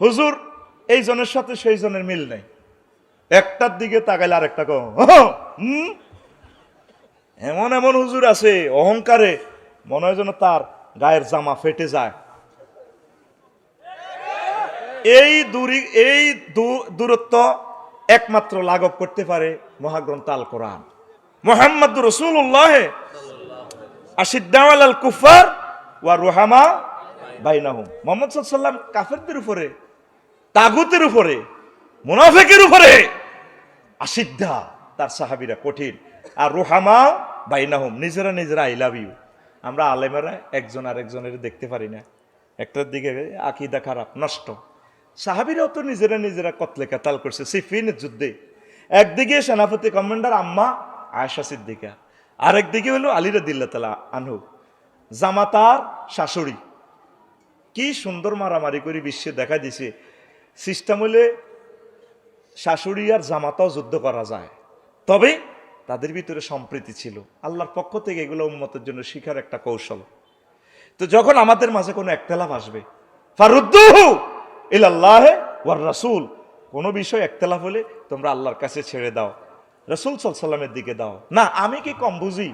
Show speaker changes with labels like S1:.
S1: হুজুর এই জনের সাথে সেই জনের মিল নেই, একটার দিকে তাকাইলে আর একটা কম। এমন এমন হুজুর আছে অহংকারে মনে হয় যেন তার গায়ের জামা ফেটে যায়। এই দূরত্ব একমাত্র লাঘব করতে পারে মহাগ্রন্থ আল কোরআন। মুহাম্মাদুর রাসূলুল্লাহ আশিদ্দাউ আলাল কুফার ওয়া রুহামা বাইনাহুম। মুহাম্মদ সাল্লাল্লাহু আলাইহি ওয়াসাল্লাম কাফেরদের উপরে, তাগুতের উপরে, মুনাফিকের উপরে আশিদ্দা, তার সাহাবীরা কঠিন, আর রুহামা বাইনাহুম, নিজেরা নিজেরা আই লাভ ইউ। আমরা আলেমেরা একজন আরেকজনের দেখতে পারি না, একটার দিকে আকীদা খারাপ নষ্ট। সাহাবীরাও তো নিজেরা নিজেরা কতলে কাতাল করছে সিফিনের যুদ্ধে। একদিকে সেনাপতি কমান্ডার আম্মা আয়েশা সিদ্দিকা, আরেকদিকে হলো আলী রাদিয়াল্লাহু তাআলা আনহু, জামাতার শাশুড়ি। কি সুন্দর মারামারি করে বিশ্বে দেখা দিছে সিস্টেম হলে শাশুড়ি আর জামাতাও যুদ্ধ করা যায়, তবে তাদের ভিতরে সম্প্রীতি ছিল। আল্লাহর পক্ষ থেকে এগুলো উম্মতের জন্য শিখার একটা কৌশল। তো যখন আমাদের মাঝে কোনো একতলাফ আসবে, ফারুদ্দুহু ইলাল্লাহি ওয়ার রাসূল, কোনো বিষয় একতলাফ হলে তোমরা আল্লাহর কাছে ছেড়ে দাও, রাসূল সাল্লাল্লাহু আলাইহি ওয়াসাল্লামের দিকে দাও। না আমি কি কম বুঝি,